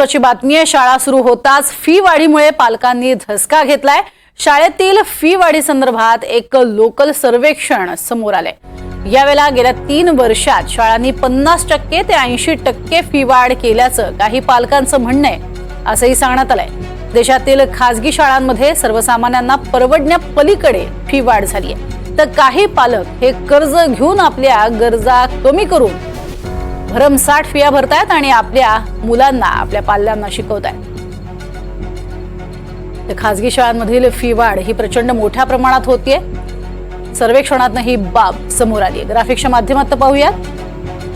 महत्त्वाची बातमी आहे। शाळा सुरू होताच फी वाढीमुळे पालकांनी धसका घेतलाय। शाळेतील फी वाढी संदर्भात एक लोकल सर्वेक्षण समोर आलंय। यावेळेला गेल्या 3 वर्षात शाळांनी 50% ते 80% फी वाढ केल्याचं काही पालकांचं म्हणणं आहे, असंही सांगण्यात आलंय। देशातील खासगी शाळांमध्ये सर्वसामान्यांना परवडण्यापलीकडे फी वाढ झाली आहे, तर काही पालक हे कर्ज घेऊन आपल्या गरजा कमी करून भरमसाठ फिया भरतायत आणि आपल्या मुलांना आपल्या पाल्यांना शिकवतायत। तर खासगी शाळांमधील फी वाढ ही प्रचंड मोठ्या प्रमाणात होतीये। सर्वेक्षणातनं ही बाब समोर आली आहे। ग्राफिक्सच्या माध्यमातून पाहूयात।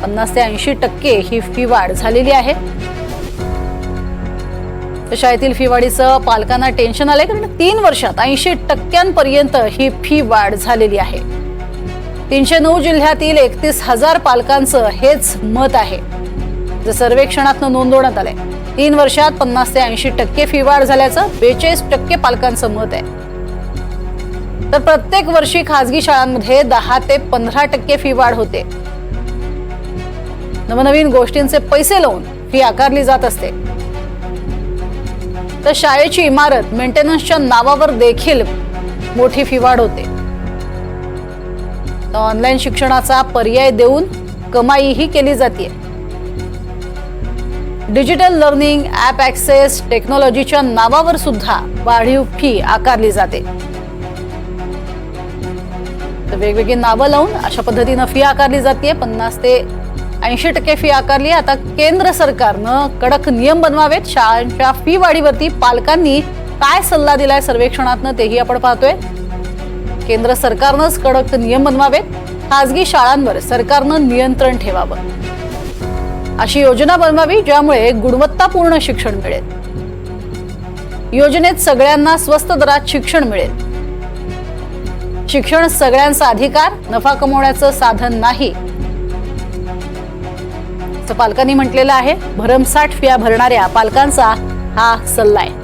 50 ते 80% ही फी वाढ झालेली आहे। शाळेतील फी वाढीचं पालकांना टेन्शन आलंय, कारण 3 वर्षात 80% ही फी वाढ झालेली आहे। 309 जिल्ह्यातील 31,000 पालकांचं हेच मत आहे, जे सर्वेक्षणातनं नोंदवण्यात आलंय। 3 वर्षात 50 ते 80% फी वाढ झाल्याचं 42% पालकांचं मत आहे। तर प्रत्येक वर्षी खासगी शाळांमध्ये 10 ते 15% फी वाढ होते। नवनवीन गोष्टींचे पैसे लावून फी आकारली जात असते। तर शाळेची इमारत मेंटेनन्सच्या नावावर देखील मोठी फी वाढ होते। ऑनलाईन शिक्षणाचा पर्याय देऊन कमाईही केली जाते। डिजिटल लर्निंग, ॲप ॲक्सेस, टेक्नॉलॉजीच्या नावावर सुद्धा वाढीव फी आकारली जाते। तर वेगवेगळी नावं लावून अशा पद्धतीनं फी आकारली जाते। 50 ते 80% फी आकारली। आता केंद्र सरकारनं कडक नियम बनवावेत। शाळांच्या फी वाढीवरती पालकांनी काय सल्ला दिलाय सर्वेक्षणातनं तेही आपण पाहतोय। केंद्र सरकारनंच कडक नियम बनवावेत। खासगी शाळांवर सरकारनं नियंत्रण ठेवावं, अशी योजना बनवावी, ज्यामुळे गुणवत्तापूर्ण शिक्षण मिळेल। योजनेत सगळ्यांना स्वस्त दरात शिक्षण मिळेल। शिक्षण सगळ्यांचा अधिकार, नफा कमवण्याचं साधन नाही, असं पालकांनी म्हटलेलं आहे। भरमसाठ फिया भरणाऱ्या पालकांचा हा सल्ला आहे।